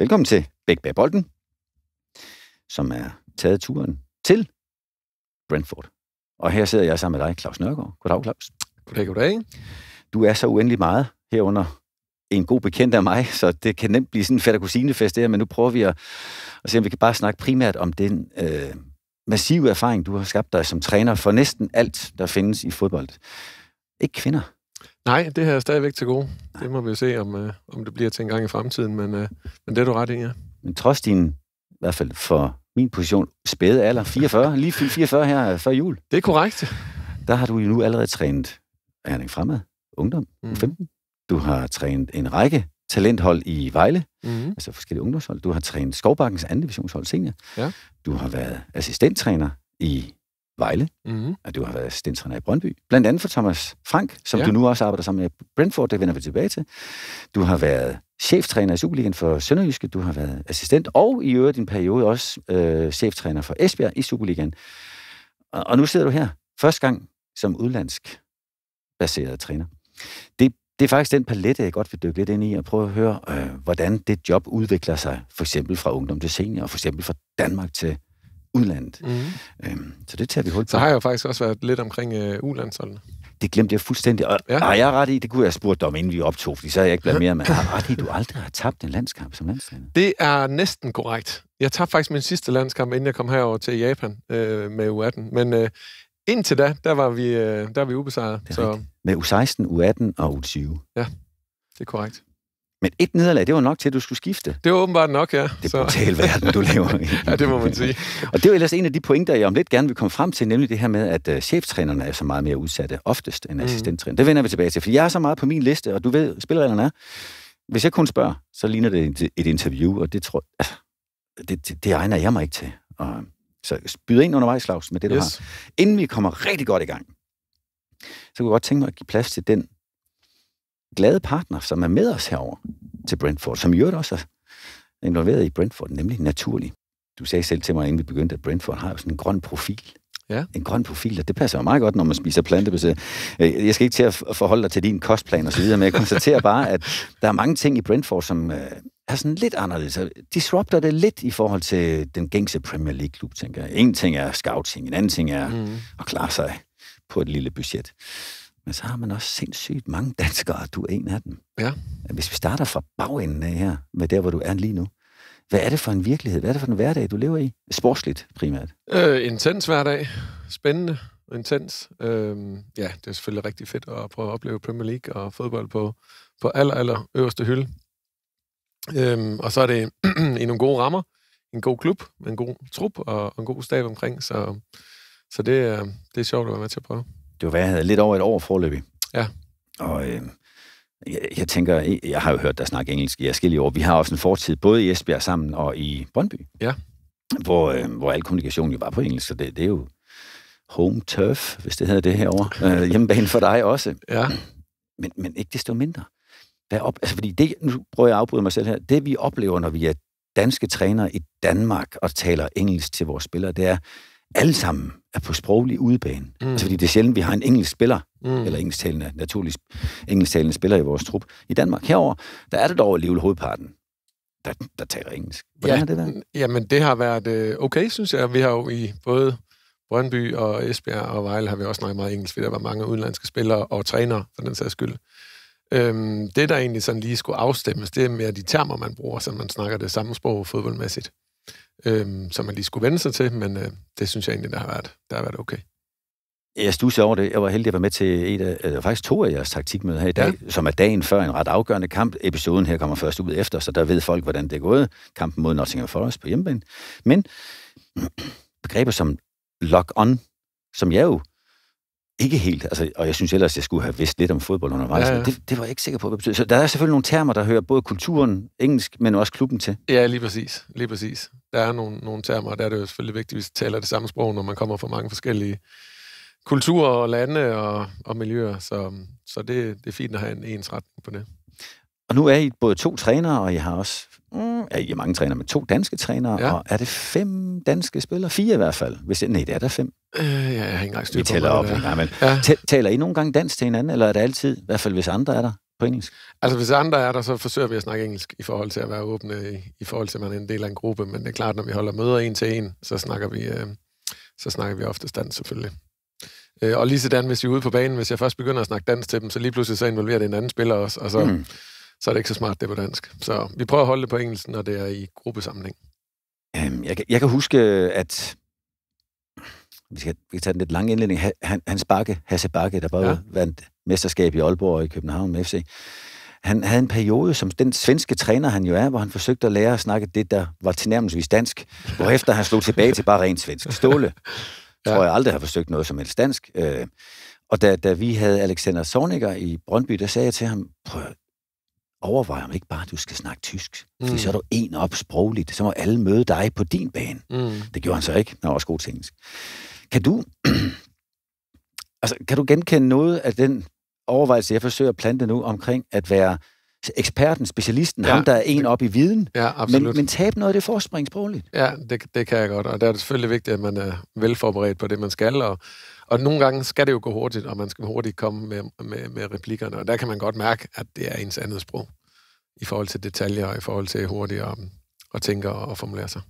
Velkommen til Bæk bag bolden, som er taget turen til Brentford. Og her sidder jeg sammen med dig, Claus Nørgaard. Goddag, Claus. Goddag. Du er så uendelig meget herunder en god bekendt af mig, så det kan nemt blive sådan en fætter-kusine-fest der, men nu prøver vi at se, om vi kan bare snakke primært om den massive erfaring, du har skabt dig som træner for næsten alt, der findes i fodbold. Ikke kvinder. Nej, det her er stadigvæk til gode. Det må vi jo se, om det bliver til en gang i fremtiden, men det er du ret i, ja. Men trods din, i hvert fald for min position, spæde alder, 44, lige fyldt 44 her før jul. Det er korrekt. Der har du jo nu allerede trænet Herning Fremad, ungdom, 15. Du har trænet en række talenthold i Vejle, altså forskellige ungdomshold. Du har trænet Skovbakkens anden divisionshold senior. Ja. Du har været assistenttræner i Vejle, og du har været assistenttræner i Brøndby. Blandt andet for Thomas Frank, som du nu også arbejder sammen med Brentford, det vender vi tilbage til. Du har været cheftræner i Superligaen for Sønderjyske, du har været assistent, og i øvrigt en periode også cheftræner for Esbjerg i Superligaen. Og nu sidder du her, første gang som udlandsk baseret træner. Det er faktisk den palette, jeg godt vil dykke lidt ind i, og prøve at høre, hvordan det job udvikler sig, for eksempel fra ungdom til senior, og for eksempel fra Danmark til udlandet. Så det tager vi hul på. Så har jeg jo faktisk også været lidt omkring udlandsholdene. Det glemte jeg fuldstændig. Og jeg er ret i, det kunne jeg have spurgt dig om, inden vi optog, fordi så er jeg ikke blevet mere med. Har ret i, du aldrig har tabt en landskamp som landstræner? Det er næsten korrekt. Jeg tabte faktisk min sidste landskamp, inden jeg kom herover til Japan med U18. Men indtil da, der var vi ubesejret. Så med U16, U18 og U20. Ja, det er korrekt. Men et nederlag, det var nok til, at du skulle skifte. Det var åbenbart nok, ja. Det er brutal verden, du lever i. Ja, det må man sige. Og det er jo ellers en af de pointer, jeg om lidt gerne vil komme frem til, nemlig det her med, at cheftrænerne er så meget mere udsatte oftest end assistenttræner. Det vender vi tilbage til, for jeg er så meget på min liste, og du ved, spillereglerne er. Hvis jeg kun spørger, så ligner det et interview, og det tror det egner jeg mig ikke til. Og så byde ind undervejs, Claus, med det, du har. Inden vi kommer rigtig godt i gang, så kunne jeg godt tænke mig at give plads til den glade partner, som er med os herover til Brentford, som jo også er involveret i Brentford, nemlig naturligt. Du sagde selv til mig, inden vi begyndte, at Brentford har jo sådan en grøn profil. Ja. En grøn profil, og det passer jo meget godt, når man spiser plantebaseret. Jeg skal ikke til at forholde dig til din kostplan og så videre, men jeg konstaterer bare, at der er mange ting i Brentford, som er sådan lidt anderledes. Disrupter det lidt i forhold til den gængse Premier League-klub, tænker jeg. En ting er scouting, en anden ting er at klare sig på et lille budget. Men så har man også sindssygt mange danskere, og du er en af dem. Ja. Hvis vi starter fra bagenden af her, med der, hvor du er lige nu, hvad er det for en virkelighed? Hvad er det for en hverdag, du lever i? Sportsligt primært. Intens hverdag. Spændende og intens. Ja, det er selvfølgelig rigtig fedt at prøve at opleve Premier League og fodbold på aller øverste hylde. Og så er det i nogle gode rammer, en god klub, en god trup og en god stab omkring. Så det er sjovt at være med til at prøve. Det var, hvad jeg havde lidt over et år forløbig. Ja. Og jeg tænker, jeg har jo hørt dig snakke engelsk i forskellige år. Vi har også en fortid, både i Esbjerg sammen og i Brøndby. Ja. Hvor al kommunikation jo var på engelsk, så det er jo home turf, hvis det hedder det herovre. Hjemmebane for dig også. Ja. Men ikke desto mindre. Fordi det, nu prøver jeg at afbryde mig selv her, det vi oplever, når vi er danske trænere i Danmark og taler engelsk til vores spillere, det er, alle sammen er på sproglig udebane. Altså, fordi det er sjældent, vi har en engelsk spiller, eller engelsktalende, naturligvis engelsktalende spiller i vores trup. I Danmark herover, der er det dog alligevel hovedparten, der taler engelsk. Hvordan har det været? Jamen, det har været okay, synes jeg. Vi har jo i både Brøndby og Esbjerg og Vejle har vi også snakket meget engelsk, fordi der var mange udenlandske spillere og trænere, for den sags skyld. Det, der egentlig sådan lige skulle afstemmes, det er mere de termer, man bruger, så man snakker det samme sprog fodboldmæssigt. Som man lige skulle vende sig til, men det synes jeg egentlig, der har været okay. Jeg studser over det. Jeg var heldig at være med til faktisk 2 af jeres taktikmøder her i dag, som er dagen før en ret afgørende kamp. Episoden her kommer først ud efter, så der ved folk, hvordan det er gået. Kampen mod Nottingham Forest på hjemmebane. Men begreber som lock-on, som jeg jo ikke helt, altså, og jeg synes ellers, jeg skulle have vidst lidt om fodbold undervejs. Ja. Det var jeg ikke sikker på, hvad det betyder. Så der er selvfølgelig nogle termer, der hører både kulturen, engelsk, men også klubben til. Ja, lige præcis. Der er nogle termer, og der er det jo selvfølgelig vigtigt, at vi taler det samme sprog, når man kommer fra mange forskellige kulturer og lande og miljøer. Så det er fint at have en ensretning på det. Og nu er I både 2 trænere, og I har også I er mange trænere med 2 danske trænere, og er det 5 danske spillere? 4 i hvert fald. Nej, det er der 5. Jeg har ikke engang styr på, vi tæller op. Men taler I nogle gange dansk til hinanden, eller er det altid, i hvert fald hvis andre er der, på engelsk? Altså, hvis andre er der, så forsøger vi at snakke engelsk i forhold til at være åbne, i forhold til, at man er en del af en gruppe. Men det er klart, når vi holder møder en til en, så snakker vi ofte dansk selvfølgelig. Og lige sådan, hvis vi er ude på banen, hvis jeg først begynder at snakke dansk til dem, så lige pludselig så involverer det en anden spiller også, og så er det ikke så smart, det på dansk. Så vi prøver at holde det på engelsk, når det er i gruppesammenhæng. Jeg kan huske, at vi kan tage den lidt lange indledning. Hasse Bakke, der både vandt mesterskab i Aalborg og i København med FC. Han havde en periode, som den svenske træner, han jo er, hvor han forsøgte at lære at snakke det, der var tilnærmelsesvis dansk, hvorefter han slog tilbage til bare rent svensk. Ståle tror jeg aldrig har forsøgt noget som helst dansk. Og da vi havde Alexander Zorniger i Brøndby, der sagde jeg til ham, prøv at overveje om ikke bare, at du skal snakke tysk. Fordi så er du en op sprogligt. Så må alle møde dig på din bane. Det gjorde han så ikke. Han var også god til engelsk. Kan du genkende noget af den overvejelse, jeg forsøger at plante nu, omkring at være eksperten, specialisten, ham der er en op i viden, men tabe noget af det forspring sprogligt? Ja, det kan jeg godt, og der er det selvfølgelig vigtigt, at man er velforberedt på det, man skal, og nogle gange skal det jo gå hurtigt, og man skal hurtigt komme med replikkerne, og der kan man godt mærke, at det er ens andet sprog, i forhold til detaljer, og i forhold til hurtigt at tænke og formulere sig.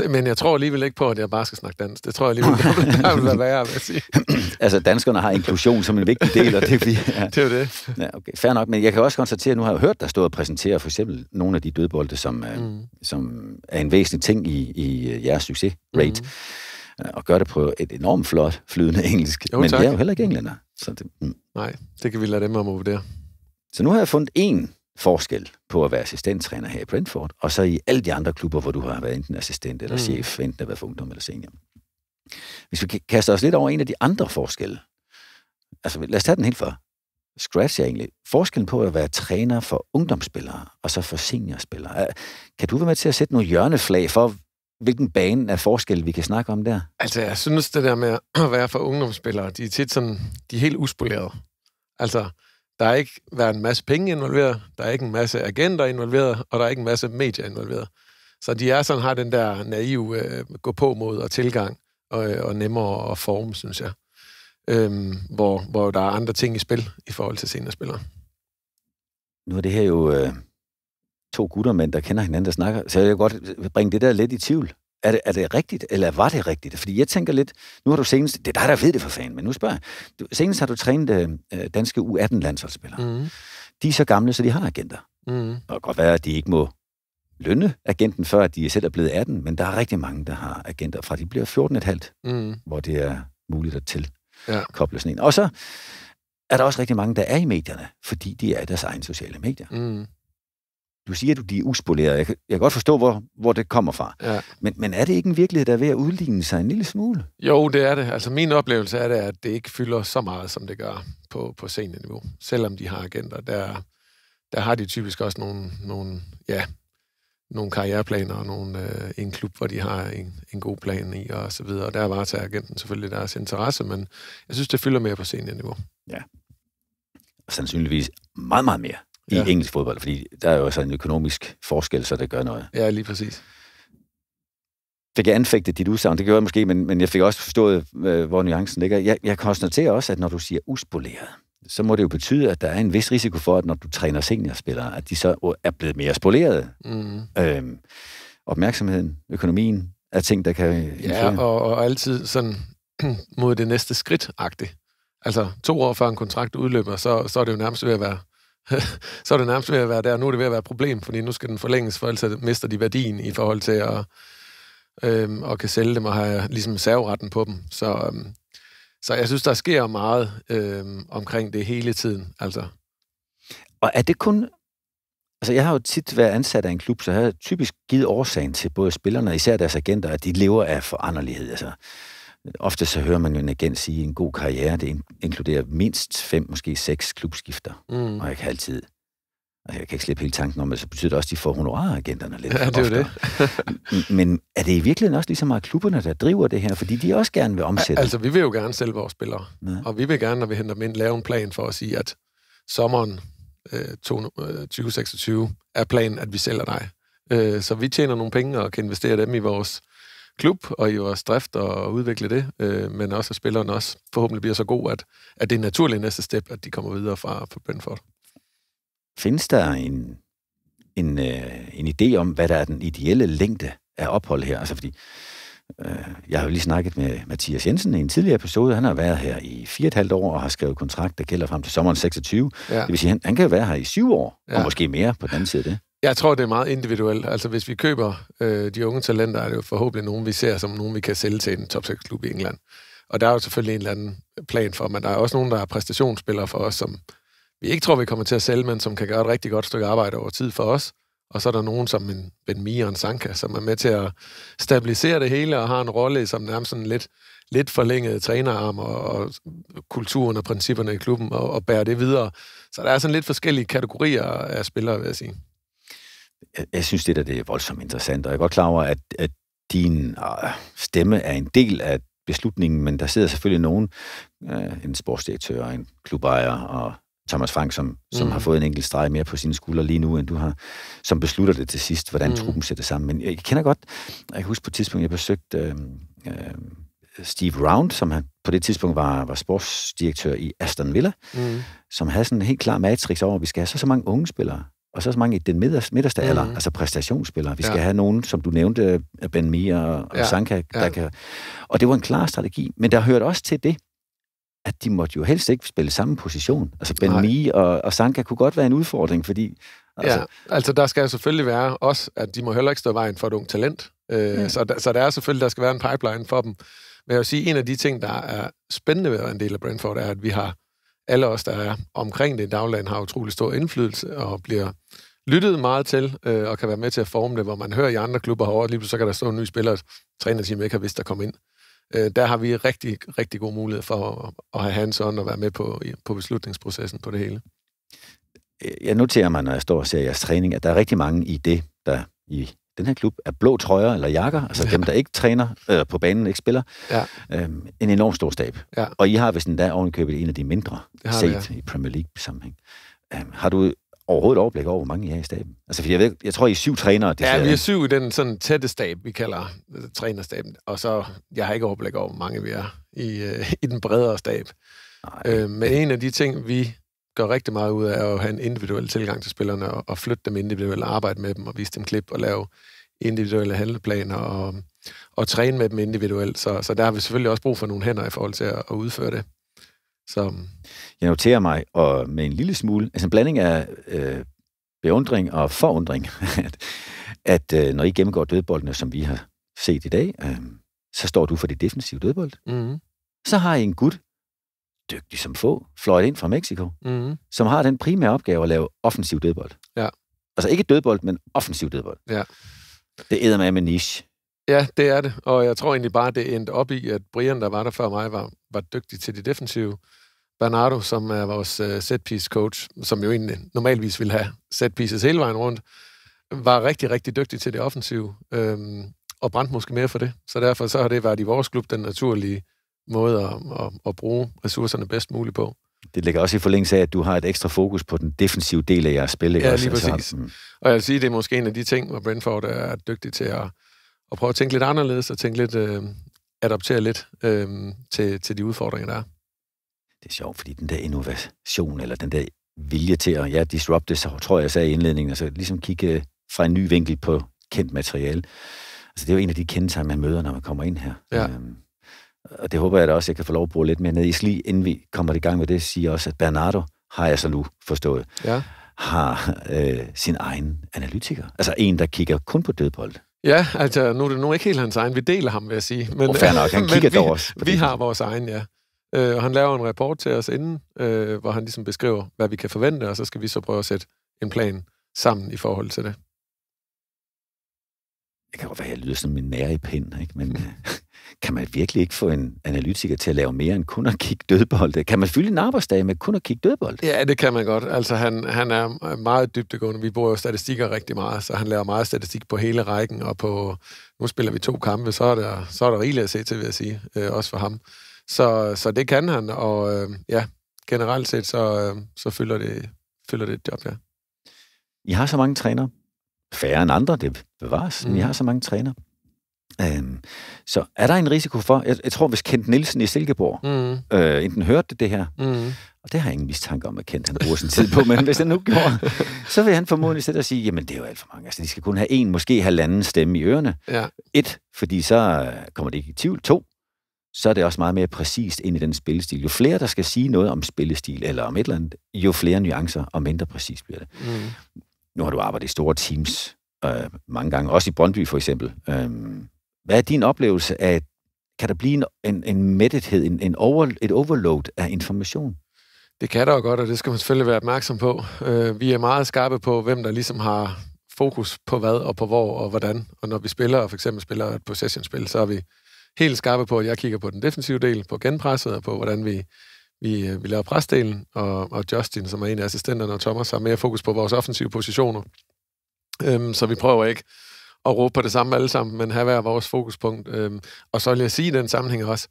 Men jeg tror alligevel ikke på, at jeg bare skal snakke dansk. Det tror jeg alligevel, der vil være værre, vil jeg sige. Altså, danskerne har inklusion som en vigtig del, og det det er jo det. Ja, okay, fair nok, men jeg kan også konstatere, at nu har jeg hørt dig stå og præsentere for eksempel nogle af de dødbolde, som er en væsentlig ting i jeres succesrate, og gør det på et enormt flot, flydende engelsk. Jo, men jeg er jo heller ikke englænder. Så det, Nej, det kan vi lade dem om at vurdere. Så nu har jeg fundet en forskel på at være assistenttræner her i Brentford, og så i alle de andre klubber, hvor du har været enten assistent eller chef, enten at være for ungdom eller senior. Hvis vi kaster os lidt over en af de andre forskelle, altså lad os tage den helt fra scratch egentlig. Forskellen på at være træner for ungdomsspillere, og så for seniorspillere. Kan du være med til at sætte nogle hjørneflag for, hvilken bane af forskel vi kan snakke om der? Altså, jeg synes, det der med at være for ungdomsspillere, de er tit sådan, de er helt uspolerede. Altså, der er ikke været en masse penge involveret, der er ikke en masse agenter involveret, og der er ikke en masse medier involveret. Så de er sådan, har den der naive gå-på-måde og tilgang, og nemmere at forme, synes jeg. Hvor der er andre ting i spil i forhold til seniorspillere. Nu er det her jo to guttermænd, der kender hinanden, der snakker, så jeg kan godt bringe det der lidt i tvivl. Er det rigtigt, eller var det rigtigt? Fordi jeg tænker lidt, nu har du senest, det er dig, der ved det for fanden, men nu spørger jeg, senest har du trænet danske U18-landsholdsspillere. De er så gamle, så de har agenter. Det kan godt være, at de ikke må lønne agenten, før de selv er blevet 18, men der er rigtig mange, der har agenter fra de bliver 14,5, hvor det er muligt at tilkoble sådan en. Og så er der også rigtig mange, der er i medierne, fordi de er deres egne sociale medier. Du siger, at de er uspolerede. Jeg kan godt forstå, hvor det kommer fra. Ja. Men er det ikke en virkelighed, der er ved at udligne sig en lille smule? Jo, det er det. Altså min oplevelse er det, at det ikke fylder så meget, som det gør på seniorniveau. Selvom de har agenter, der har de typisk også nogle karriereplaner og en klub, hvor de har en god plan i og så videre. Og der varetager agenten selvfølgelig deres interesse, men jeg synes, det fylder mere på seniorniveau. Ja. Og sandsynligvis meget, meget mere i engelsk fodbold, fordi der er jo også en økonomisk forskel, så det gør noget. Ja, lige præcis. Fik jeg anfægtet dit udsagn? Det gjorde jeg måske, men jeg fik også forstået, hvor nuancen ligger. Jeg konstaterer også, at når du siger uspoleret, så må det jo betyde, at der er en vis risiko for, at når du træner seniorspillere, at de så er blevet mere spolerede. Opmærksomheden, økonomien, er ting, der kan indføre. Ja, og altid sådan mod det næste skridt-agtigt. Altså 2 år før en kontrakt udløber, så er det jo nærmest ved at være så er det nærmest ved at være der. Nu er det ved at være et problem, fordi nu skal den forlænges, for ellers mister de værdien i forhold til at kan sælge dem og have ligesom serveretten på dem. Så jeg synes, der sker meget omkring det hele tiden. Altså. Og er det kun... Altså, jeg har jo tit været ansat af en klub, så jeg har typisk givet årsagen til både spillerne og især deres agenter, at de lever af foranderlighed. Altså, ofte så hører man jo en agent sige, at en god karriere, det inkluderer mindst 5, måske 6 klubskifter. Og jeg kan altid... Altså, jeg kan ikke slippe hele tanken om, at så betyder det også, at de får honoraragenterne lidt. Ja, det er jo det. Men er det i virkeligheden også lige så meget klubberne, der driver det her? Fordi de også gerne vil omsætte. Altså, vi vil jo gerne sælge vores spillere. Ja. Og vi vil gerne, når vi henter dem ind, lave en plan for at sige, at sommeren 2026 er planen, at vi sælger dig. Så vi tjener nogle penge og kan investere dem i vores klub og i vores drift og udvikle det, men også at spillerne også forhåbentlig bliver så god, at det er naturligt næste step, at de kommer videre fra Brentford. Findes der en idé om, hvad der er den ideelle længde af ophold her? Altså fordi, jeg har jo lige snakket med Mathias Jensen i en tidligere episode. Han har været her i 4,5 år og har skrevet kontrakt, der gælder frem til sommeren 26. Ja. Det vil sige, han kan jo være her i 7 år, og måske mere på den anden side af det. Jeg tror, det er meget individuelt. Altså, hvis vi køber de unge talenter, er det jo forhåbentlig nogen, vi ser som nogen, vi kan sælge til en top 6-klub i England. Og der er jo selvfølgelig en eller anden plan for, men der er også nogen, der er præstationsspillere for os, som vi ikke tror, vi kommer til at sælge, men som kan gøre et rigtig godt stykke arbejde over tid for os. Og så er der nogen som en Ben Mee og en Sanka, som er med til at stabilisere det hele og har en rolle som nærmest sådan lidt forlænget trænerarm og kulturen og principperne i klubben og bære det videre. Så der er sådan lidt forskellige kategorier af spillere, vil jeg sige. Jeg synes, det er voldsomt interessant, og jeg er godt klar over, at din stemme er en del af beslutningen, men der sidder selvfølgelig nogen, en sportsdirektør, en klubejer og Thomas Frank, som har fået en enkelt streg mere på sine skuldre lige nu, end du har, som beslutter det til sidst, hvordan truppen sætter sammen. Men jeg kender godt, jeg kan huske på et tidspunkt, jeg besøgte Steve Round, som han på det tidspunkt var sportsdirektør i Aston Villa, som havde sådan en helt klar matrix over, at vi skal have så mange unge spillere, og så mange i den midterste alder, altså præstationsspillere. Vi skal have nogen, som du nævnte, Ben Mee og Sanka, der kan... Og det var en klar strategi, men der hørte også til det, at de måtte jo helst ikke spille samme position. Altså Ben Mee og Sanka kunne godt være en udfordring, fordi... Altså der skal jo selvfølgelig være også, at de må heller ikke stå i vejen for et ungt talent. Så der er selvfølgelig, der skal være en pipeline for dem. Men jeg vil sige, en af de ting, der er spændende ved at være en del af Brentford, er, at vi har alle os, der er omkring det i dagligdagen, har utrolig stor indflydelse og bliver lyttet meget til, og kan være med til at forme det, hvor man hører i andre klubber herovre, lige pludselig så kan der stå en ny spiller, trænerteam ikke har vidst, der kommer ind. Der har vi rigtig, rigtig god mulighed for at have hands-on og være med på beslutningsprocessen på det hele. Jeg noterer mig, når jeg står og ser jeres træning, at der er rigtig mange i det, der i den her klub er blå trøjer eller jakker, altså dem, der ikke træner på banen, ikke spiller. En enorm stor stab. Og I har vist endda ovenikøbet en af de mindre set i Premier League-sammenhæng. Har du overhovedet overblik over, hvor mange I er i staben? Altså, for jeg tror, I er 7 trænere. Vi er 7 i den sådan tætte stab, vi kalder trænerstaben. Og så, jeg har ikke overblik over, hvor mange vi er i den bredere stab. Men en af de ting, vi gør rigtig meget ud af, er at have en individuel tilgang til spillerne, og flytte dem individuelt, og arbejde med dem, og vise dem klip, og lave individuelle handleplaner, og træne med dem individuelt. Så der har vi selvfølgelig også brug for nogle hænder i forhold til at udføre det. Så. Jeg noterer mig, og med en lille smule, altså en blanding af beundring og forundring, at når I gennemgår dødboldene, som vi har set i dag, så står du for det defensive dødbold. Så har I en gut, dygtig som få, fløjet ind fra Mexico, som har den primære opgave at lave offensiv dødbold. Altså ikke dødbold, men offensiv dødbold. Det æder med niche. Ja, det er det, og jeg tror egentlig bare, det endte op i, at Brian, der var der før mig, var dygtig til det defensive. Bernardo, som er vores set-piece coach, som jo egentlig normalvis ville have set-pieces hele vejen rundt, var rigtig, rigtig dygtig til det offensive, og brændte måske mere for det. Så derfor så har det været i vores klub den naturlige måde at bruge ressourcerne bedst muligt på. Det ligger også i forlængelse af, at du har et ekstra fokus på den defensive del af jeres spil. Ja, lige præcis. Og jeg vil sige, det er måske en af de ting, hvor Brentford er dygtig til at prøve at tænke lidt anderledes, og tænke lidt, adoptere lidt til de udfordringer, der er. Det er sjovt, fordi den der innovation, eller den der vilje til at disrupte, så tror jeg sagde i indledningen, altså ligesom kigge fra en ny vinkel på kendt materiale. Altså det er jo en af de kendetegn, man møder, når man kommer ind her. Og det håber jeg da også, jeg kan få lov at bruge lidt mere ned i sli, inden vi kommer i gang med det, siger også, at Bernardo, har jeg så nu forstået, har sin egen analytiker. Altså en, der kigger kun på dødbold. Ja, altså nu er det ikke helt hans egen. Vi deler ham, vil jeg sige. Men, fair nok, han kigger dog også. Vi har vores egen, og han laver en rapport til os inden, hvor han ligesom beskriver, hvad vi kan forvente, og så skal vi så prøve at sætte en plan sammen i forhold til det. Det kan jo være, at jeg lyder som en nære i pind, ikke? Men kan man virkelig ikke få en analytiker til at lave mere end kun at kigge dødbold? Kan man fylde en arbejdsdag med kun at kigge dødbold? Ja, det kan man godt. Altså, han er meget dybdegående. Vi bruger jo statistikker rigtig meget, så han laver meget statistik på hele rækken, og nu spiller vi 2 kampe, så er der rigeligt at se til, vil jeg sige, også for ham. Så det kan han, og generelt set, så fylder det et job, ja. I har så mange trænere. Færre end andre, det bevares, men I har så mange trænere. Så er der en risiko for, jeg tror, hvis Kent Nielsen i Silkeborg enten hørte det her, og det har jeg ingen mistanke om, at Kent han bruger sin tid på, men hvis han nu gjorde, så vil han formodentlig sætte og sige, jamen det er jo alt for mange, altså de skal kun have en, måske halvanden stemme i ørerne. Ja. 1, fordi så kommer det ikke i tvivl. 2, så er det også meget mere præcist ind i den spillestil. Jo flere, der skal sige noget om spillestil, eller om et eller andet, jo flere nuancer og mindre præcist bliver det. Nu har du arbejdet i store teams mange gange, også i Brøndby for eksempel. Hvad er din oplevelse af, kan der blive en mættethed, et overload af information? Det kan der jo godt, og det skal man selvfølgelig være opmærksom på. Vi er meget skarpe på, hvem der ligesom har fokus på hvad og på hvor og hvordan. Og når vi spiller, for eksempel spiller et possession-spil, så er vi helt skarpe på, at jeg kigger på den defensive del, på genpresset og på, hvordan vi laver presdelen. Og Justin, som er en af assistenterne, og Thomas har mere fokus på vores offensive positioner. Så vi prøver ikke at råbe på det samme alle sammen, men have hver vores fokuspunkt. Og så vil jeg sige i den sammenhæng også,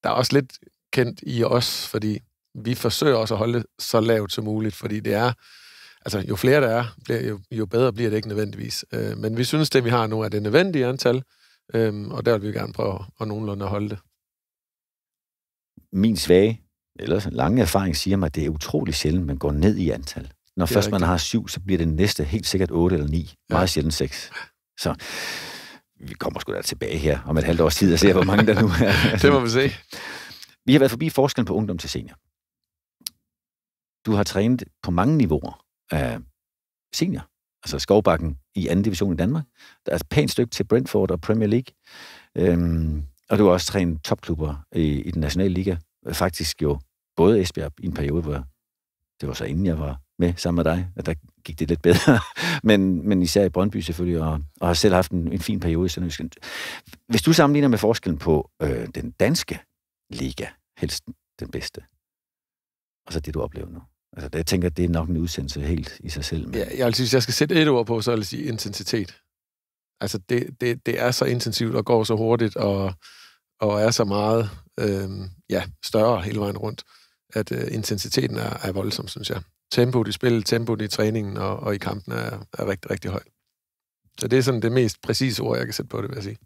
der er også lidt kendt i os, fordi vi forsøger også at holde det så lavt som muligt, fordi det er, altså jo flere der er, jo bedre bliver det ikke nødvendigvis. Men vi synes, det vi har nu er det nødvendige antal, og der vil vi gerne prøve at nogenlunde holde det. Min svage, eller lange erfaring siger mig, at det er utrolig sjældent, man går ned i antal. Når først man har 7, så bliver det næste helt sikkert 8 eller 9. Ja. Meget sjældent 6. Så vi kommer sgu da tilbage her om et halvt års tid og ser, hvor mange der nu er. Det må vi se. Vi har været forbi forskellen på ungdom til senior. Du har trænet på mange niveauer af senior, altså Skovbakken i 2. division i Danmark. Der er et pænt stykke til Brentford og Premier League. Og du har også trænet topklubber i den nationale liga. Faktisk jo både Esbjerg i en periode, hvor det var så inden jeg var med sammen med dig, at der gik det lidt bedre. men især i Brøndby selvfølgelig, og har selv haft en fin periode i Sønderjysk. Hvis du sammenligner med forskellen på den danske liga, helst den bedste, og så det, du oplever nu. Altså, jeg tænker, at det er nok en udsendelse helt i sig selv. Men... Ja, jeg vil sige, hvis jeg skal sætte et ord på, så vil jeg sige intensitet. Altså, det er så intensivt og går så hurtigt, og er så meget større hele vejen rundt, at intensiteten er voldsom, synes jeg. Tempoet i spillet, tempoet i træningen og i kampen er rigtig, rigtig højt. Så det er sådan det mest præcise ord, jeg kan sætte på det, vil jeg sige.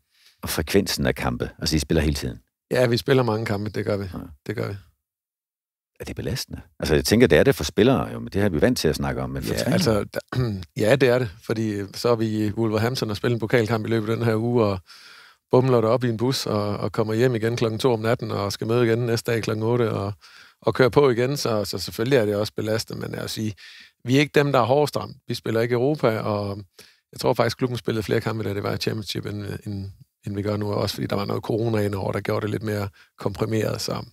Og frekvensen af kampe, altså I spiller hele tiden? Ja, vi spiller mange kampe, det gør vi. Ja. Det gør vi. Er det belastende? Altså, jeg tænker, det er det for spillere, jo, men det har vi vant til at snakke om, men for trænere. Ja, det er det, fordi så er vi i Wolverhampton og spiller en pokalkamp i løbet af den her uge, og bumler der op i en bus og kommer hjem igen klokken 2 om natten, og skal møde igen næste dag klokken 8, og køre på igen, så selvfølgelig er det også belastende, men jeg vil sige, vi er ikke dem, der er hårdest ramt. Vi spiller ikke Europa, og jeg tror faktisk, klubben spillede flere kampe, da det var i Championship, end vi gør nu, også fordi der var noget corona ind over, der gjorde det lidt mere komprimeret. Så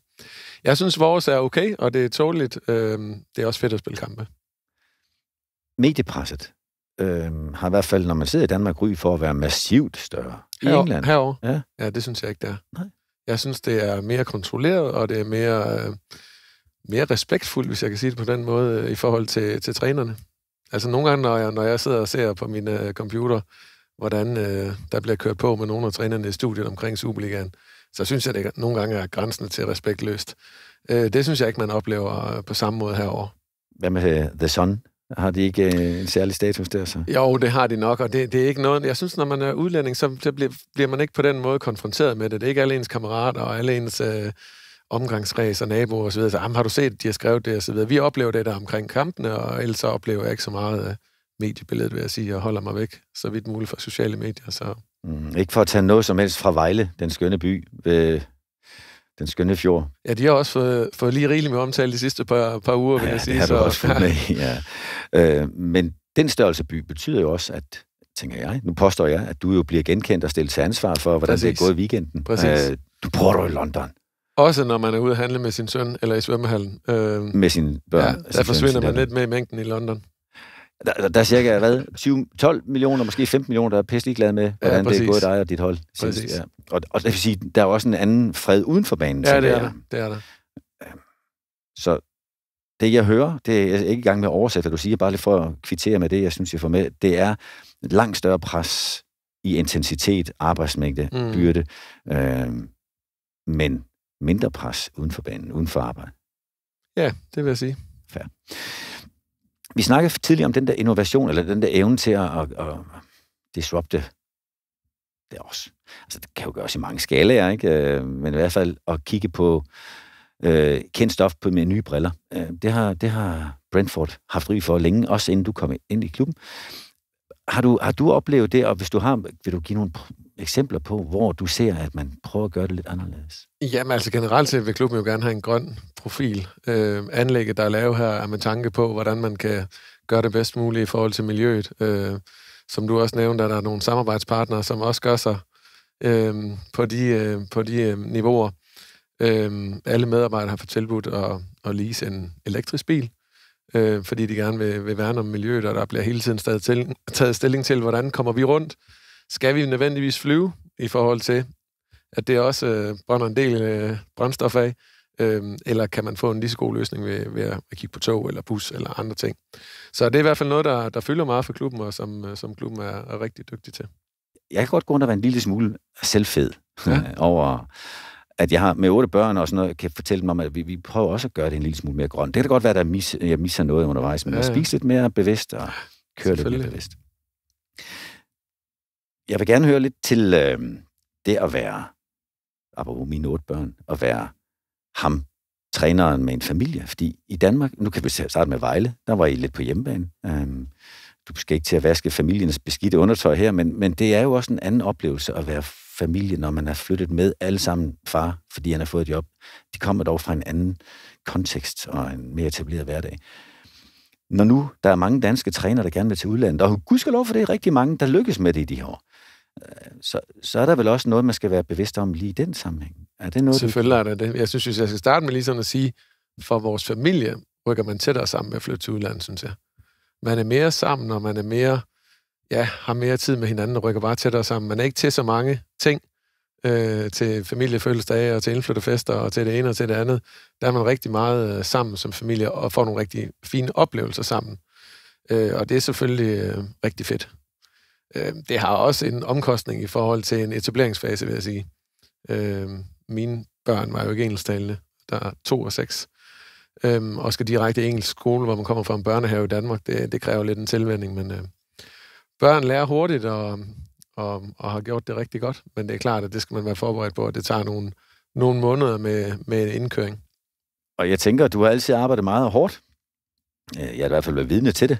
jeg synes, vores er okay, og det er tåligt. Det er også fedt at spille kampe. Mediepresset har i hvert fald, når man sidder i Danmark, ry for at være massivt større i England. Herovre? Ja, det synes jeg ikke, det er. Nej. Jeg synes, det er mere kontrolleret, og det er mere respektfuldt, hvis jeg kan sige det på den måde, i forhold til trænerne. Altså nogle gange, når jeg sidder og ser på min computer, hvordan der bliver kørt på med nogle af trænerne i studiet omkring Superligaen, så synes jeg, det nogle gange er grænsen til respektløst. Det synes jeg ikke, man oplever på samme måde herovre. Hvad med The Sun? Har de ikke en særlig status der så? Jo, det har de nok, og det er ikke noget... Jeg synes, når man er udlænding, så bliver man ikke på den måde konfronteret med det. Det er ikke alle ens kammerater og alle ens omgangskreds og naboer osv. Så har du set, de har skrevet det osv. Vi oplever det der omkring kampene, og ellers så oplever jeg ikke så meget mediebilledet, vil jeg sige, og holder mig væk så vidt muligt fra sociale medier. Så. Ikke for at tage noget som helst fra Vejle, den skønne by ved den skønne fjord. Ja, de har også fået lige rigeligt med omtale de sidste par uger, vil jeg sige. Ja, det har du også fået med, ja. Men den størrelse by betyder jo også, at, tænker jeg, nu påstår jeg, at du jo bliver genkendt og stillet til ansvar for, hvordan det er gået i weekenden. Du bor jo i London. Også når man er ude at handle med sin søn, eller i svømmehallen. Med sine børn. Ja, der forsvinder man lidt med i mængden i London. Der er cirka, 12 millioner, måske 15 millioner, der er pisselig glade med, hvordan det er gået dig og dit hold. Ja. Og det vil sige, der er også en anden fred uden for banen. Ja, det er der. Så det, jeg hører, det er jeg ikke i gang med at oversætte, du siger, bare lige for at kvittere med det, jeg synes, jeg får med, det er et langt større pres i intensitet, arbejdsmængde, byrde, men mindre pres uden for banen, uden for arbejde. Ja, det vil jeg sige. Fair. Vi snakkede tidligere om den der innovation, eller den der evne til at disrupte det er også. Altså, det kan jo gøres i mange skalaer, ikke? Men i hvert fald at kigge på kendt stof med nye briller. Det har Brentford haft ry for længe, også inden du kom ind i klubben. Har du oplevet det, og hvis du har, vil du give nogle eksempler på, hvor du ser, at man prøver at gøre det lidt anderledes? Jamen altså generelt set vil klubben jo gerne have en grøn profil. Anlægget, der er lavet her, er med tanke på, hvordan man kan gøre det bedst muligt i forhold til miljøet. Som du også nævnte, at der er nogle samarbejdspartnere, som også gør sig på de niveauer. Alle medarbejdere har fået tilbudt at lease en elektrisk bil, fordi de gerne vil værne om miljøet, og der bliver hele tiden taget stilling til, hvordan kommer vi rundt. Skal vi nødvendigvis flyve i forhold til, at det også brænder en del brændstof af, eller kan man få en lige så god løsning ved at kigge på tog eller bus eller andre ting. Så det er i hvert fald noget, der fylder meget for klubben, og som klubben er rigtig dygtig til. Jeg kan godt gå rundt og være en lille smule selvfed over, at jeg har med 8 børn og sådan noget, kan fortælle dem om, at vi prøver også at gøre det en lille smule mere grønt. Det kan da godt være, at jeg misser noget undervejs, men at spise lidt mere bevidst og køre lidt mere bevidst. Jeg vil gerne høre lidt til det at være, apropos mine 8 børn, at være ham, træneren med en familie. Fordi i Danmark, nu kan vi starte med Vejle, der var I lidt på hjemmebane. Du skal ikke til at vaske familiens beskidte undertøj her, men det er jo også en anden oplevelse at være familie, når man er flyttet med alle sammen far, fordi han har fået et job. De kommer dog fra en anden kontekst og en mere etableret hverdag. Når nu der er mange danske trænere, der gerne vil til udlandet, og gudskelov for det er rigtig mange, der lykkes med det i de her år, så er der vel også noget, man skal være bevidst om lige i den sammenhæng. Er det noget, selvfølgelig er det det. Jeg synes, jeg skal starte med lige sådan at sige, for vores familie rykker man tættere sammen med at flytte til udlandet, synes jeg. Man er mere sammen, og man er mere, har mere tid med hinanden, og rykker bare tættere sammen. Man er ikke til så mange ting, til familiefødselsdage og til indflytterfester og til det ene og til det andet. Der er man rigtig meget sammen som familie og får nogle rigtig fine oplevelser sammen. Og det er selvfølgelig rigtig fedt. Det har også en omkostning i forhold til en etableringsfase, vil jeg sige. Mine børn var jo ikke engelsktalende. Der er 2 og 6. Og skal direkte i engelsk skole, hvor man kommer fra en børnehave i Danmark. Det kræver lidt en tilvænning, men børn lærer hurtigt og har gjort det rigtig godt. Men det er klart, at det skal man være forberedt på, at det tager nogle måneder med indkøring. Og jeg tænker, at du har altid arbejdet meget hårdt. Jeg har i hvert fald været vidne til det.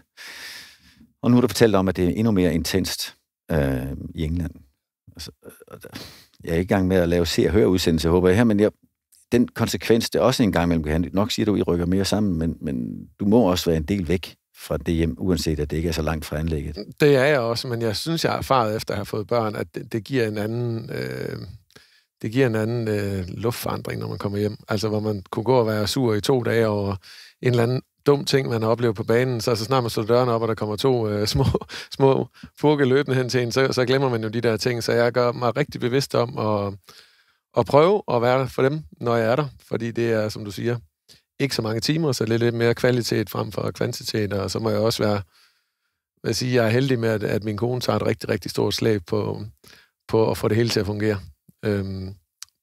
Og nu har du fortalt om, at det er endnu mere intenst i England. Altså, jeg er ikke i gang med at lave se- og høre-udsendelse, håber jeg her, men den konsekvens, det er også en gang mellem kan. Nok siger du, I rykker mere sammen, men du må også være en del væk fra det hjem, uanset at det ikke er så langt fra anlægget. Det er jeg også, men jeg synes, jeg har erfaret efter at have fået børn, at det giver en anden luftforandring, når man kommer hjem. Altså, hvor man kunne gå og være sur i 2 dage over en eller anden dum ting, man har oplevet på banen, så snart man slår døren op, og der kommer 2 små fugge løbende hen til en, så glemmer man jo de der ting. Så jeg gør mig rigtig bevidst om at prøve at være der for dem, når jeg er der. Fordi det er, som du siger, ikke så mange timer, så lidt mere kvalitet frem for kvantitet. Og så må jeg også jeg er heldig med, at min kone tager et rigtig, rigtig stort slag på at få det hele til at fungere.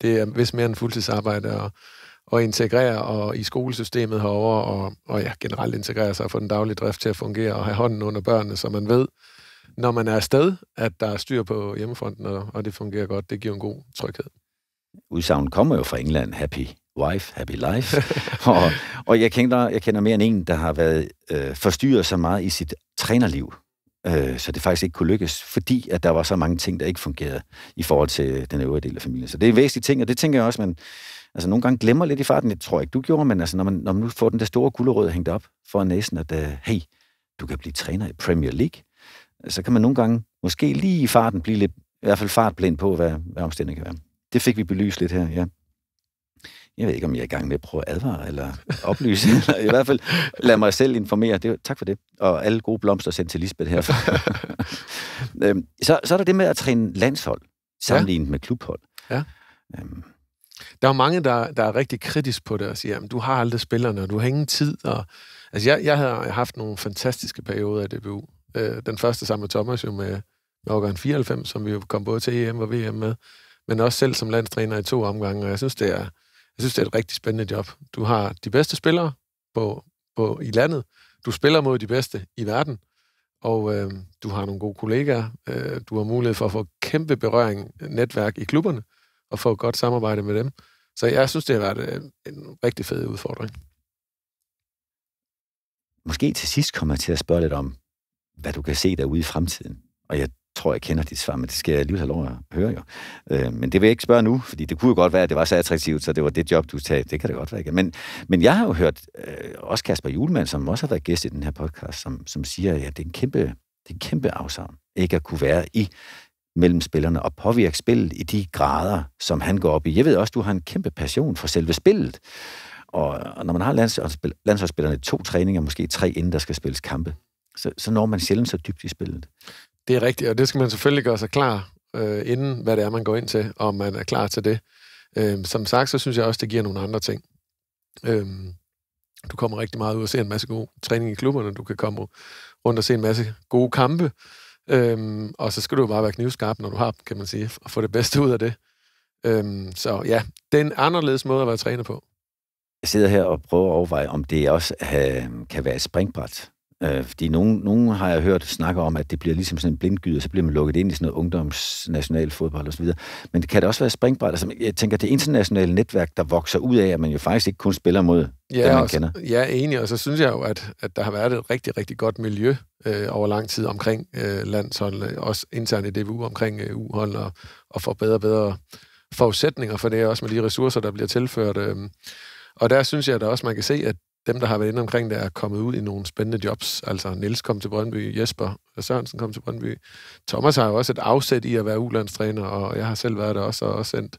Det er vist mere en fuldtidsarbejde og integrere og i skolesystemet herovre, og generelt integrere sig og få den daglige drift til at fungere, og have hånden under børnene, så man ved, når man er afsted, at der er styr på hjemmefronten, og det fungerer godt. Det giver en god tryghed. Udsagnet kommer jo fra England, happy wife, happy life. og jeg kender mere end en, der har været forstyrret så meget i sit trænerliv, så det faktisk ikke kunne lykkes, fordi at der var så mange ting, der ikke fungerede i forhold til den øvrige del af familien. Så det er en væsentlig ting, og det tænker jeg også, man nogle gange glemmer lidt i farten. Jeg tror ikke, du gjorde, men når man nu får den der store gulerod hængt op for næsen, at hey, du kan blive træner i Premier League, så kan man nogle gange måske lige i farten blive lidt, i hvert fald fartblind på, hvad omstændigheden kan være. Det fik vi belyst lidt her, ja. Jeg ved ikke, om jeg er i gang med at prøve at advare eller oplyse. I hvert fald lad mig selv informere. Tak for det. Og alle gode blomster sendt til Lisbeth her. Så er der det med at træne landshold, sammenlignet med klubhold. Ja. Der er mange, der er rigtig kritisk på det og siger, at du har aldrig spillerne, og du har ingen tid. Og altså, jeg har haft nogle fantastiske perioder i DBU. Den første sammen med Thomas jo med årgang 94, som vi jo kom både til EM og VM med, men også selv som landstræner i 2 omgange. Og jeg synes, det er et rigtig spændende job. Du har de bedste spillere i landet. Du spiller mod de bedste i verden. Og du har nogle gode kollegaer. Du har mulighed for at få kæmpe berøring, netværk i klubberne, og få et godt samarbejde med dem. Så jeg synes, det har været en rigtig fed udfordring. Måske til sidst kommer jeg til at spørge lidt om, hvad du kan se derude i fremtiden. Og jeg tror, jeg kender dit svar, men det skal jeg alligevel have lov at høre jo. Men det vil jeg ikke spørge nu, fordi det kunne jo godt være, at det var så attraktivt, så det var det job, du tager. Det kan det godt være, ikke? Men jeg har jo hørt også Kasper Hjulmand, som også har været gæst i den her podcast, som siger, at det er en kæmpe afsavn, ikke at kunne være mellem spillerne og påvirke spillet i de grader, som han går op i. Jeg ved også, du har en kæmpe passion for selve spillet. Og når man har landsholdsspillerne 2 træninger, måske 3, inden der skal spilles kampe, så når man sjældent så dybt i spillet. Det er rigtigt, og det skal man selvfølgelig gøre sig klar, inden hvad det er, man går ind til, og man er klar til det. Som sagt, så synes jeg også, det giver nogle andre ting. Du kommer rigtig meget ud og se en masse god træning i klubberne, du kan komme rundt og se en masse gode kampe, og så skal du bare være knivskarp, når du har, kan man sige, og få det bedste ud af det. Så ja, det er en anderledes måde at være træner på. Jeg sidder her og prøver at overveje, om det også kan være et springbræt. Fordi nogen har jeg hørt snakke om, at det bliver ligesom sådan en blindgyde, og så bliver man lukket ind i sådan noget ungdomsnational fodbold og så videre. Men det kan det også være et springbræt. Altså, jeg tænker, det internationale netværk, der vokser ud af, at man jo faktisk ikke kun spiller mod dem, man kender. Ja, enig, og så synes jeg jo, at der har været et rigtig, rigtig godt miljø over lang tid omkring landshold, også internt i DBU, omkring U-hold, og få bedre og bedre forudsætninger for det, også med de ressourcer, der bliver tilført. Og der synes jeg, at også man kan se, at dem, der har været inde omkring, der er kommet ud i nogle spændende jobs. Altså Niels kom til Brøndby, Jesper Sørensen kom til Brøndby. Thomas har jo også et afsæt i at være U-landstræner, og jeg har selv været der også, og også sendt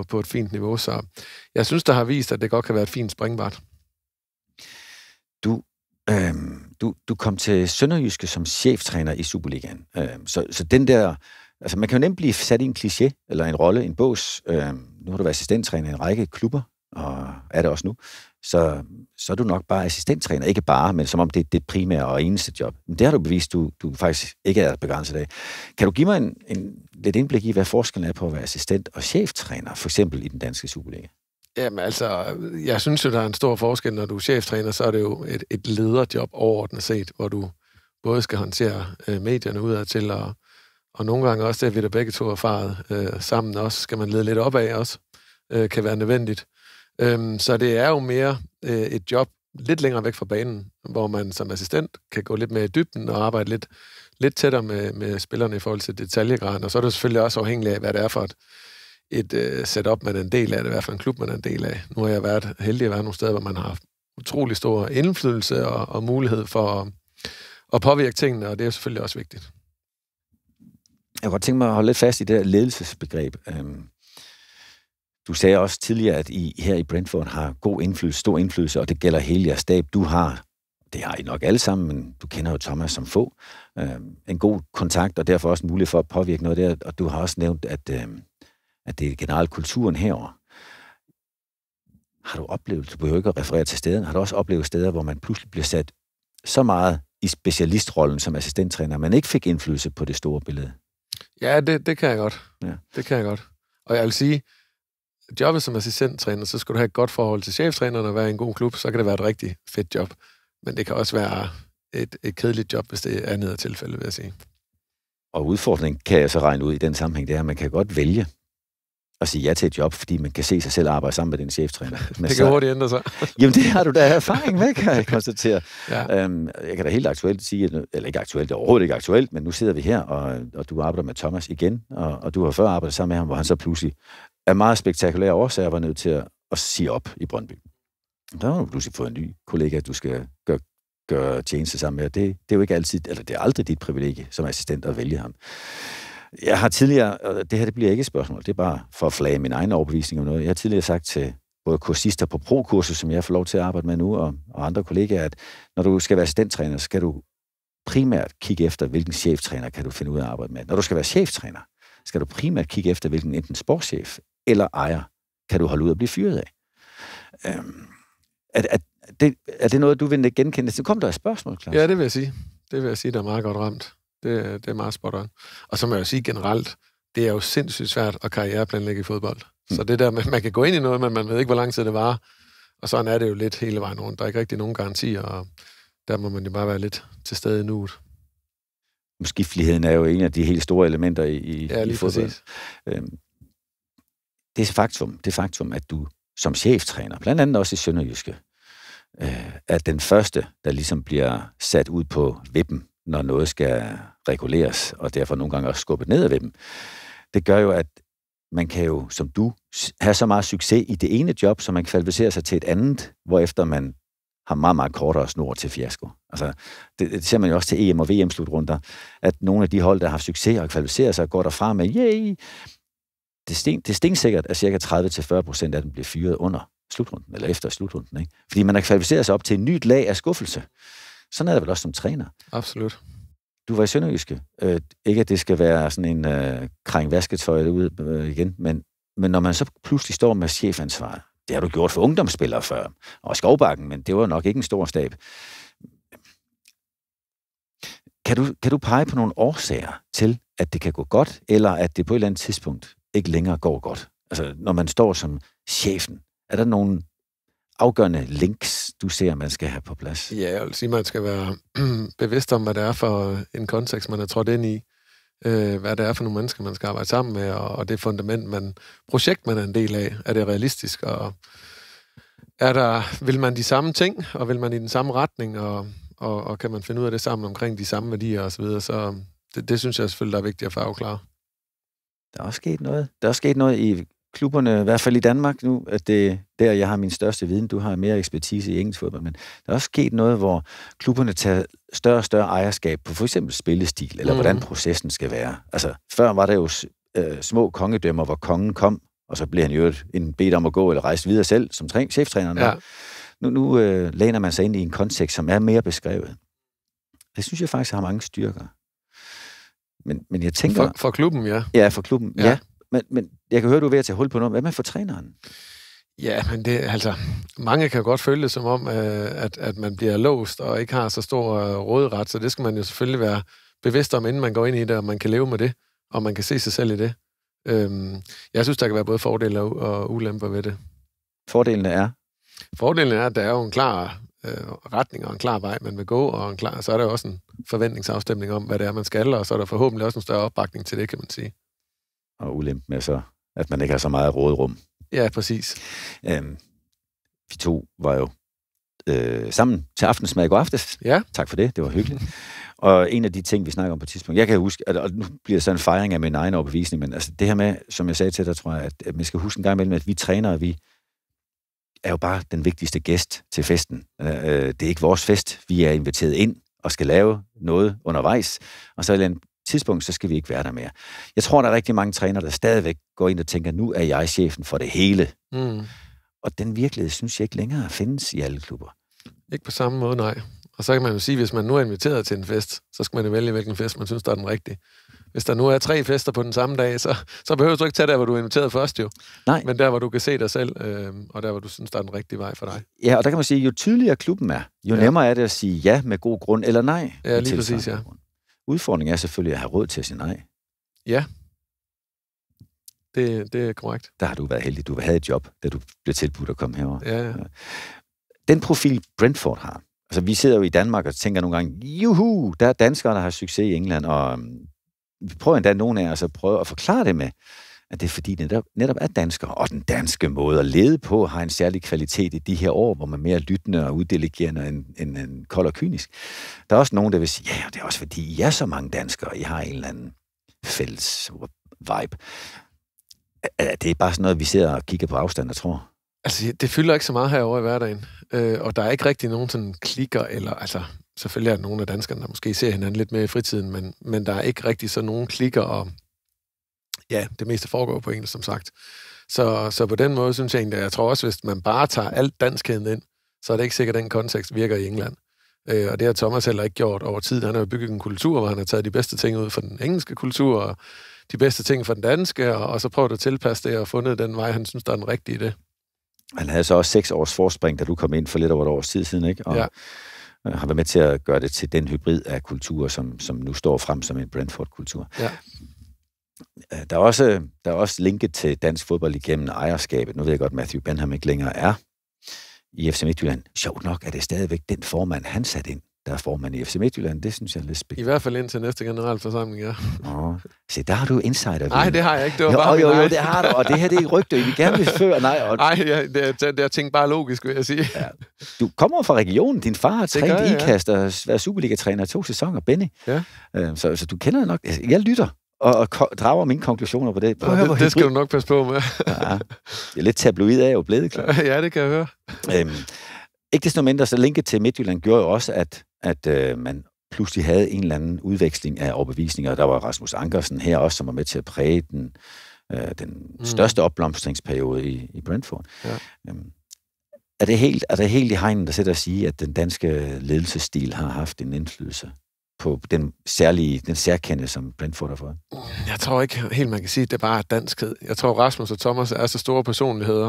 på et fint niveau. Så jeg synes, der har vist, at det godt kan være et fint springbræt. Du kom til Sønderjyske som cheftræner i Superligaen. Så den der... Altså, man kan jo nemt blive sat i en kliché, eller en rolle, en bås. Nu har du været assistenttræner i en række klubber, og er det også nu. Så er du nok bare assistenttræner. Ikke bare, men som om det er det primære og eneste job. Men det har du bevist, du faktisk ikke er begrænset af. Kan du give mig en lidt indblik i, hvad forskellen er på at være assistent og cheftræner, for eksempel i den danske Superliga? Jamen altså, jeg synes jo, der er en stor forskel, når du er cheftræner, så er det jo et lederjob overordnet set, hvor du både skal håndtere medierne udad til, og nogle gange også, det vi der begge to erfaret sammen også, skal man lede lidt op af også, kan være nødvendigt. Så det er jo mere et job lidt længere væk fra banen, hvor man som assistent kan gå lidt mere i dybden og arbejde lidt tættere med spillerne i forhold til detaljegraden. Og så er det selvfølgelig også afhængigt af, hvad det er for et setup, man er en del af det, hvad for en klub, man er en del af. Nu har jeg været heldig at være nogle steder, hvor man har haft utrolig stor indflydelse og mulighed for at påvirke tingene, og det er selvfølgelig også vigtigt. Jeg kunne godt tænke mig at holde lidt fast i det her ledelsesbegreb. Du sagde også tidligere, at I her i Brentford har god indflydelse, stor indflydelse, og det gælder hele jeres stab. Det har I nok alle sammen, men du kender jo Thomas som få. En god kontakt, og derfor også en mulighed for at påvirke noget der. Og du har også nævnt, at det er generelt kulturen herover. Har du oplevet, du behøver ikke at referere til stederne, har du også oplevet steder, hvor man pludselig bliver sat så meget i specialistrollen som assistenttræner, at man ikke fik indflydelse på det store billede? Ja, det kan jeg godt. Ja. Det kan jeg godt. Og jeg vil sige, jobbet som assistenttræner, så skal du have et godt forhold til cheftræneren og være i en god klub, så kan det være et rigtig fedt job. Men det kan også være et kedeligt job, hvis det er andet tilfælde, vil jeg sige. Og udfordringen kan jeg så regne ud i den sammenhæng, det er, at man kan godt vælge at sige ja til et job, fordi man kan se sig selv arbejde sammen med den cheftræner. Det kan hurtigt ændre sig. Jamen, det har du da erfaring med, kan jeg konstatere. Ja. Jeg kan da helt aktuelt sige, eller ikke aktuelt, det er overhovedet ikke aktuelt, men nu sidder vi her, og du arbejder med Thomas igen, og du har før arbejdet sammen med ham, hvor han så pludselig af meget spektakulære årsager var nødt til at sige op i Brøndby. Der har du pludselig fået en ny kollega, du skal gøre tjeneste sammen med. Det er jo ikke altid, eller det er aldrig dit privilegie som assistent at vælge ham. Jeg har tidligere, og det her det bliver ikke et spørgsmål, det er bare for at flage min egen overbevisning om noget. Jeg har tidligere sagt til både kursister på pro-kurser, som jeg får lov til at arbejde med nu, og andre kollegaer, at når du skal være assistenttræner, skal du primært kigge efter, hvilken cheftræner kan du finde ud af at arbejde med. Når du skal være cheftræner, skal du primært kigge efter, hvilken enten sportschef eller ejer kan du holde ud at blive fyret af. Er det noget, du vil genkende? Så kom der et spørgsmål, Claus. Ja, det vil jeg sige. Det vil jeg sige, der er meget godt ramt. Det er meget spot on. Og så må jeg jo sige generelt, det er jo sindssygt svært at karriereplanlægge i fodbold. Så det der med, man kan gå ind i noget, men man ved ikke, hvor lang tid det varer. Og sådan er det jo lidt hele vejen rundt. Der er ikke rigtig nogen garantier, og der må man jo bare være lidt til stede i nuet. Skifteligheden er jo en af de helt store elementer i fodbold. Det er faktum, at du som cheftræner, blandt andet også i Sønderjyske, er den første, der ligesom bliver sat ud på vippen, når noget skal reguleres, og derfor nogle gange også skubbet ned ad vippen. Det gør jo, at man kan jo, som du, have så meget succes i det ene job, så man kvalificerer sig til et andet, hvorefter man har meget, meget kortere snor til fiasko. Altså, det ser man jo også til EM- og VM-slutrunder, at nogle af de hold, der har haft succes og kvalificerer sig, går derfra med, yay! Det er stensikkert, at cirka 30-40% af dem bliver fyret under slutrunden, eller efter slutrunden, ikke? Fordi man har kvalificeret sig op til et nyt lag af skuffelse. Sådan er det vel også som træner. Absolut. Du var i Sønderjyske. Ikke, at det skal være sådan en kræng vasketøj ud igen, men når man så pludselig står med chefansvar, det har du gjort for ungdomsspillere før, og Skovbakken, men det var nok ikke en stor stab. Kan du pege på nogle årsager til, at det kan gå godt, eller at det på et eller andet tidspunkt ikke længere går godt? Altså, når man står som chefen, er der nogle afgørende links, du ser, man skal have på plads? Ja, jeg vil sige, man skal være bevidst om, hvad det er for en kontekst, man er trådt ind i. Hvad det er for nogle mennesker, man skal arbejde sammen med, og det fundament, projekt, man er en del af. Er det realistisk? Og vil man de samme ting, og vil man i den samme retning, og kan man finde ud af det sammen omkring de samme værdier og så videre, så det synes jeg selvfølgelig, der er vigtigt at få afklaret. Der er også sket noget i klubberne, i hvert fald i Danmark nu, at det der, jeg har min største viden, du har mere ekspertise i engelsk fodbold, men der er også sket noget, hvor klubberne tager større og større ejerskab på for eksempel spillestil, eller hvordan processen skal være. Altså, før var der jo små kongedømmer, hvor kongen kom, og så blev han jo bedt om at gå eller rejse videre selv, som cheftræneren. Ja. Nu læner man sig ind i en kontekst, som er mere beskrevet. Det synes jeg faktisk har mange styrker. Men jeg tænker... For klubben, ja. Ja, for klubben, ja. Men jeg kan høre, du er ved at tage hul på noget. Hvad med for træneren? Ja, men det, altså, mange kan godt føle det som om, at man bliver låst og ikke har så stor råderet, så det skal man jo selvfølgelig være bevidst om, inden man går ind i det, og man kan leve med det, og man kan se sig selv i det. Jeg synes, der kan være både fordele og ulemper ved det. Fordelene er? Fordelen er, at der er jo en klar retning og en klar vej, man vil gå, og så er der jo også en forventningsafstemning om, hvad det er, man skal, og så er der forhåbentlig også en større opbakning til det, kan man sige. Og ulempen er så, at man ikke har så meget råderum. Ja, præcis. Vi to var jo sammen til aftensmad i går aftes. Ja. Tak for det, det var hyggeligt. Og en af de ting, vi snakker om på et tidspunkt, jeg kan huske, og nu bliver det sådan en fejring af min egen overbevisning, men altså det her med, som jeg sagde til dig, tror jeg, at man skal huske en gang imellem, at vi trænere, vi er jo bare den vigtigste gæst til festen. Det er ikke vores fest. Vi er inviteret ind og skal lave noget undervejs, og så en tidspunkt, så skal vi ikke være der mere. Jeg tror, der er rigtig mange trænere, der stadigvæk går ind og tænker, nu er jeg chefen for det hele. Og den virkelighed, synes jeg ikke længere findes i alle klubber. Ikke på samme måde, nej. Og så kan man jo sige, hvis man nu er inviteret til en fest, så skal man jo vælge, hvilken fest man synes, der er den rigtige. Hvis der nu er 3 fester på den samme dag, så behøver du ikke tage der, hvor du er inviteret først jo. Nej. Men der, hvor du kan se dig selv, og der, hvor du synes, der er den rigtige vej for dig. Ja, og der kan man sige, jo tydeligere klubben er, jo nemmere er det at sige ja med god grund, eller nej. Ja, lige præcis, ja. Udfordringen er selvfølgelig at have råd til at sige nej. Ja, det er korrekt. Der har du været heldig. Du havde et job, da du blev tilbudt at komme herover. Ja. Den profil, Brentford har. Altså, vi sidder jo i Danmark og tænker nogle gange, juhu, der er danskere, der har succes i England, og vi prøver endda nogle af os at prøve at forklare det med, at det er fordi, det netop er danskere, og den danske måde at lede på har en særlig kvalitet i de her år, hvor man er mere lyttende og uddelegerende end kold og kynisk. Der er også nogen, der vil sige, ja, det er også fordi, I er så mange danskere, I har en eller anden fælles vibe. Det er bare sådan noget, vi sidder og kigger på afstand og tror. Altså, det fylder ikke så meget herovre i hverdagen, og der er ikke rigtig nogen sådan klikker, eller altså, selvfølgelig er der nogle af danskerne, der måske ser hinanden lidt mere i fritiden, men der er ikke rigtig så nogen klikker, og ja, det meste foregår på engelsk, som sagt. Så på den måde synes jeg egentlig, jeg tror også, hvis man bare tager alt danskheden ind, så er det ikke sikkert, at den kontekst virker i England. Og det har Thomas heller ikke gjort over tid. Han har jo bygget en kultur, hvor han har taget de bedste ting ud fra den engelske kultur, og de bedste ting fra den danske, og så prøvet at tilpasse det og fundet den vej, han synes, der er den rigtige i det. Han havde så også 6 års forspring, da du kom ind for lidt over et års tid siden, ikke? Og har været med til at gøre det til den hybrid af kultur, som nu står frem som en Brentford-kultur. Ja. Der er også linket til dansk fodbold igennem ejerskabet. Nu ved jeg godt, Matthew Benham ikke længere er i FC Midtjylland. Sjovt nok er det stadigvæk den formand, han satte ind, der er formand i FC Midtjylland. Det synes jeg er lidt spændende. I hvert fald indtil næste generalforsamling, ja. Se, der har du insider. Nej, det har jeg ikke. Det var bare jo, det har du. Og det her, det er ikke rygte. Vi gerne vil føre. Nej, det tænkt bare logisk, vil jeg sige. Ja. Du kommer fra regionen. Din far har trænet IKAST og været Superliga-træner i 2 sæsoner, Benny. Ja. Så du kender nok. Jeg lytter og drager mine konklusioner på det. Det skal du nok passe på med. Ja, det er lidt tabloid af jo blevet, klart. Ja, det kan jeg høre. Ikke desto mindre, så linket til Midtjylland gjorde jo også, at man pludselig havde en eller anden udveksling af overbevisninger. Der var Rasmus Ankersen her også, som var med til at præge den største opblomstringsperiode i Brentford. Ja. Er det helt i hegnen, der sætter at sige, at den danske ledelsesstil har haft en indflydelse på den særkende, som Brentford har fået? Jeg tror ikke helt, man kan sige, at det er bare danskhed. Jeg tror, Rasmus og Thomas er så store personligheder,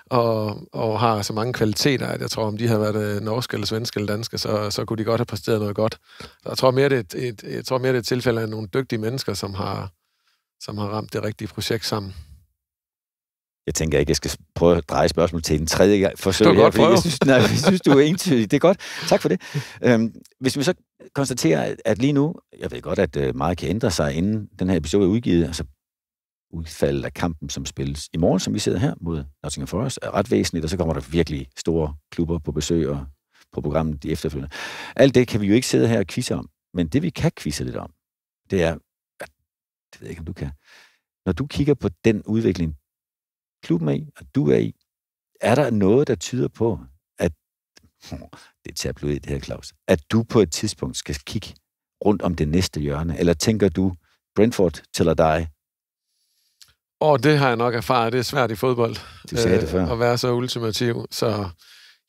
og har så mange kvaliteter, at jeg tror, om de har været norske eller svenske eller danske, så kunne de godt have præsteret noget godt. Så jeg tror mere, det er et tilfælde af nogle dygtige mennesker, som har ramt det rigtige projekt sammen. Jeg tænker ikke, jeg skal prøve at dreje spørgsmål til en tredje forsøg her, jeg synes, du er entydig. Det er godt. Tak for det. Hvis vi så konstaterer, at lige nu, jeg ved godt, at meget kan ændre sig, inden den her episode er udgivet, altså udfaldet af kampen, som spilles i morgen, som vi sidder her mod Nottingham Forest, er ret væsentligt, og så kommer der virkelig store klubber på besøg og på programmet de efterfølgende. Alt det kan vi jo ikke sidde her og quizze om, men det vi kan quizze lidt om, det er, det ved jeg ikke, om du kan, når du kigger på den udvikling, klubben er i, og du er i, er der noget, der tyder på, at det er tabloid, det her, Claus, at du på et tidspunkt skal kigge rundt om det næste hjørne, eller tænker du, Brentford till I die? Det har jeg nok erfaret. Det er svært i fodbold. Du sagde det før. At være så ultimativ, så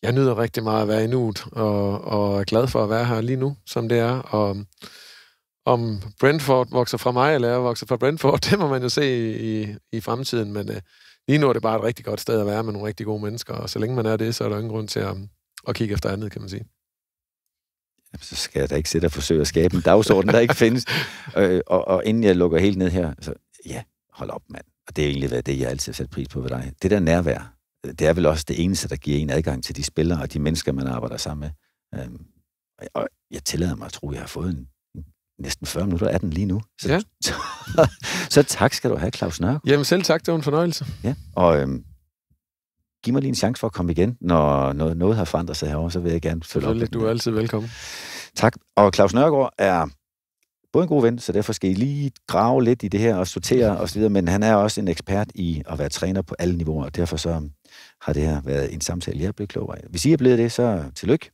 jeg nyder rigtig meget at være i nuet, og er glad for at være her lige nu, som det er, og om Brentford vokser fra mig, eller jeg vokser fra Brentford, det må man jo se i fremtiden, men lige nu er det bare et rigtig godt sted at være med nogle rigtig gode mennesker, og så længe man er det, så er der ingen grund til at kigge efter andet, kan man sige. Jamen, så skal jeg da ikke sidde og forsøge at skabe en dagsorden, der ikke findes. Og inden jeg lukker helt ned her, så hold op, mand. Og det er egentlig været det, jeg altid har sat pris på ved dig. Det der nærvær, det er vel også det eneste, der giver en adgang til de spillere og de mennesker, man arbejder sammen med. Og jeg tillader mig at tro, at jeg har fået næsten 40 minutter af den lige nu. Så tak skal du have, Claus Nørgaard. Jamen selv tak, det var en fornøjelse. Ja, og giv mig lige en chance for at komme igen, når noget har forandret sig herovre, så vil jeg gerne følge op. Du er altid velkommen. Tak. Og Claus Nørgaard er både en god ven, så derfor skal I lige grave lidt i det her og sortere og så videre, men han er også en ekspert i at være træner på alle niveauer, og derfor så har det her været en samtale, jeg er blevet klogere af. Hvis I er blevet det, så tillykke.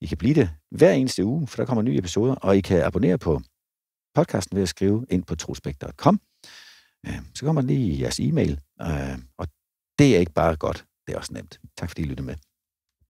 I kan blive det hver eneste uge, for der kommer nye episoder, og I kan abonnere på podcasten ved at skrive ind på trospekt.com. Så kommer den lige i jeres e-mail, og det er ikke bare godt, det er også nemt. Tak fordi I lyttede med.